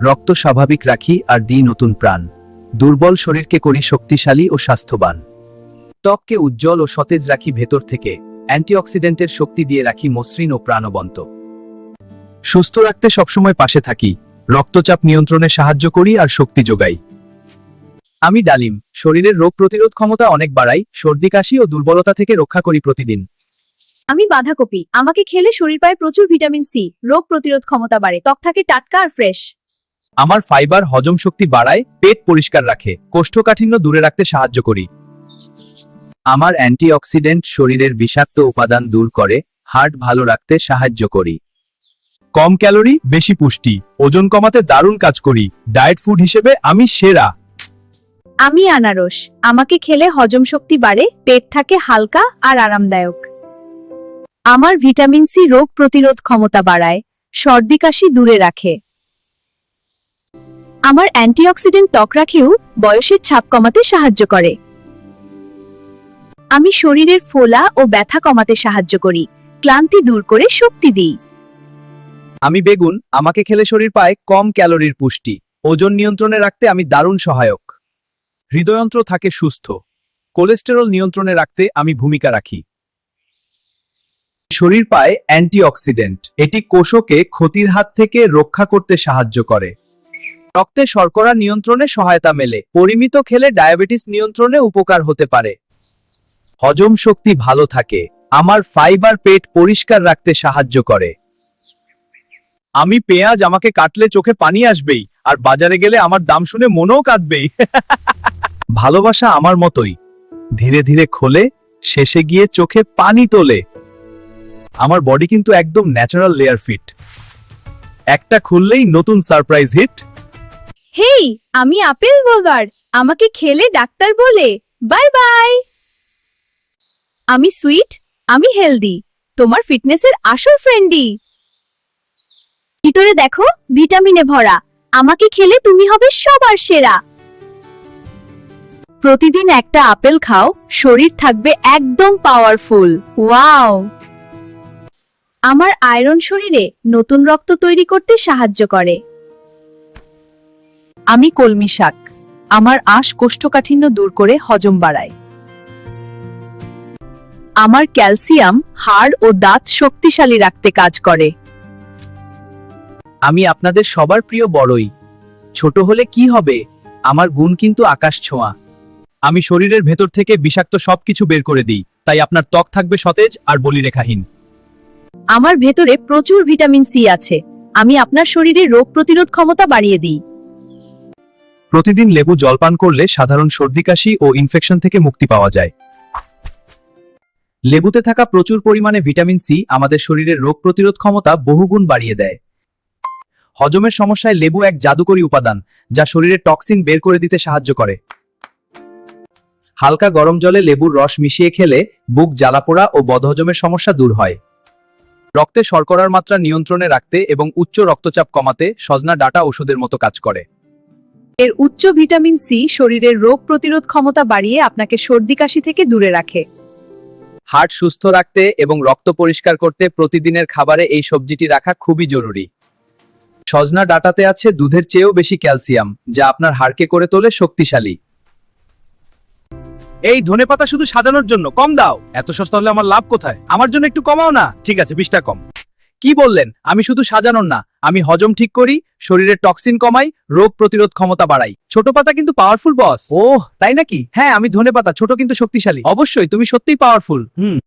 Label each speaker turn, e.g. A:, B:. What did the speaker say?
A: রক্ত স্বাভাবিক রাখি আর দিই নতুন প্রাণ। দুর্বল শরীরকে করি শক্তিশালী ও স্বাস্থ্যবান। ত্বককে উজ্জ্বল ও সতেজ রাখি ভেতর থেকে, অ্যান্টিঅক্সিডেন্টের শক্তি দিয়ে রাখি মসৃণ ও প্রাণবন্ত। সুস্থ রাখতে সবসময় পাশে থাকি, রক্তচাপ নিয়ন্ত্রণে সাহায্য করি আর শক্তি যোগাই। আমি ডালিম, শরীরের রোগ প্রতিরোধ ক্ষমতা অনেক বাড়াই, সর্দি কাশি ও দুর্বলতা থেকে রক্ষা করি প্রতিদিন।
B: আমি বাঁধাকপি, আমাকে খেলে শরীর পায় প্রচুর ভিটামিন সি, রোগ প্রতিরোধ ক্ষমতা বাড়ে, ত্বক থাকে টাটকা আর ফ্রেশ।
A: আমার ফাইবার হজম শক্তি বাড়ায়, পেট পরিষ্কার রাখে, কোষ্ঠকাঠিন্য দূরে রাখতে সাহায্য করি। আমার অ্যান্টিঅক্সিডেন্ট শরীরের বিষাক্ত উপাদান দূর করে, হার্ট ভালো রাখতে সাহায্য করি। কম ক্যালোরি বেশি পুষ্টি, ওজন কমাতে দারুণ কাজ করি। ডায়েট ফুড হিসেবে আমি সেরা।
B: আমি আনারস, আমাকে খেলে হজম শক্তি বাড়ে, পেট থাকে হালকা আর আরামদায়ক। আমার ভিটামিন সি রোগ প্রতিরোধ ক্ষমতা বাড়ায়, সর্দি কাশি দূরে রাখে। আমার অ্যান্টিঅক্সিডেন্ট ত্বক রাখেও বয়সের ছাপ কমাতে সাহায্য করে। আমি শরীরের ফোলা ও ব্যথা কমাতে সাহায্য করি, ক্লান্তি দূর করে শক্তি দিই।
A: আমি বেগুন, আমাকে খেলে শরীর পায় কম ক্যালোরির পুষ্টি, ওজন নিয়ন্ত্রণে রাখতে আমি দারুণ সহায়ক। হৃদয়যন্ত্র থাকে সুস্থ, কোলেস্টেরল নিয়ন্ত্রণে রাখতে আমি ভূমিকা রাখি। শরীর পায় অ্যান্টিঅক্সিডেন্ট, এটি কোষকে ক্ষতির হাত থেকে রক্ষা করতে সাহায্য করে। রক্তে শর্করা নিয়ন্ত্রণে সহায়তা মেলে, পরিমিত খেলে ডায়াবেটিস নিয়ন্ত্রণে উপকার হতে পারে। হজম শক্তি ভালো থাকে, আমার ফাইবার পেট পরিষ্কার রাখতে সাহায্য করে। আমি পেঁয়াজ, আমাকে কাটলে চোখে পানি আসবেই, আর বাজারে গেলে আমার দাম শুনে মনও কাঁদবেই। ভালোবাসা আমার মতোই, ধীরে ধীরে খোলে, শেষে গিয়ে চোখে পানি তোলে। আমার বডি কিন্তু একদম ন্যাচারাল লেয়ার ফিট, একটা খুললেই নতুন সারপ্রাইজ হিট।
B: হেই, আমি আপেল বার্গার, আমাকে খেলে ডাক্তার বলে বাই বাই। আমি সুইট, আমি হেলদি, তোমার ফিটনেসের আসল ফ্রেন্ডই। ভিতরে দেখো, ভিটামিনে ভরা, আমাকে খেলে তুমি হবে সবার সেরা। প্রতিদিন একটা আপেল খাও, শরীর থাকবে একদম পাওয়ারফুল। ওয়াও! আমার আয়রন শরীরে নতুন রক্ত তৈরি করতে সাহায্য করে। আমি কলমি শাক, আমার আঁশ কোষ্ঠকাঠিন্য দূর করে হজম বাড়ায়। আমার ক্যালসিয়াম হাড় ও দাঁত শক্তিশালী রাখতে কাজ করে।
A: আমি আপনাদের সবার প্রিয় বড়ই, ছোট হলে কি হবে, আমার গুণ কিন্তু আকাশ ছোঁয়া। আমি শরীরের ভেতর থেকে বিষাক্ত সবকিছু বের করে দিই, তাই আপনার ত্বক থাকবে সতেজ আর বলিরেখাহীন।
B: আমার ভেতরে প্রচুর ভিটামিন সি আছে, আমি আপনার শরীরে রোগ প্রতিরোধ ক্ষমতা বাড়িয়ে দিই।
A: প্রতিদিন লেবু জলপান করলে সাধারণ সর্দি কাশি ও ইনফেকশন থেকে মুক্তি পাওয়া যায়। লেবুতে থাকা প্রচুর পরিমাণে ভিটামিন সি আমাদের শরীরের রোগ প্রতিরোধ ক্ষমতা বহুগুণ বাড়িয়ে দেয়। হজমের সমস্যায় লেবু এক জাদুকরী উপাদান, যা শরীরে টক্সিন বের করে দিতে সাহায্য করে। হালকা গরম জলে লেবুর রস মিশিয়ে খেলে বুক জ্বালাপোড়া ও বদহজমের সমস্যা দূর হয়। রক্তে শর্করার মাত্রা নিয়ন্ত্রণে রাখতে এবং উচ্চ রক্তচাপ কমাতে সজনা ডাঁটা ওষুধের মতো কাজ করে।
B: এর উচ্চ ভিটামিন সি শরীরের রোগ প্রতিরোধ ক্ষমতা বাড়িয়ে আপনাকে সর্দি কাশি থেকে দূরে রাখে।
A: হার্ট সুস্থ রাখতে এবং রক্ত পরিষ্কার করতে প্রতিদিনের খাবারে এই সবজিটি রাখা খুবই জরুরি। সজনা ডাঁটাতে আছে দুধের চেয়েও বেশি ক্যালসিয়াম, যা আপনার হাড়কে করে তোলে শক্তিশালী।
C: এই ধনেপাতা শুধু সাজানোর জন্য, কম দাও। এত সস্তা হলে আমার লাভ কোথায়? আমার জন্য একটু কমাও না। ঠিক আছে, 20 টাকা কম।
A: কি বললেন? আমি শুধু সাজানোর না, আমি হজম ঠিক করি, শরীরের টক্সিন কমাই, রোগ প্রতিরোধ ক্ষমতা বাড়াই। ছোট পাতা কিন্তু পাওয়ারফুল বস। ওহ, তাই নাকি? হ্যাঁ, আমি ধনেপাতা, ছোট কিন্তু শক্তিশালী। অবশ্যই, তুমি সত্যিই পাওয়ারফুল।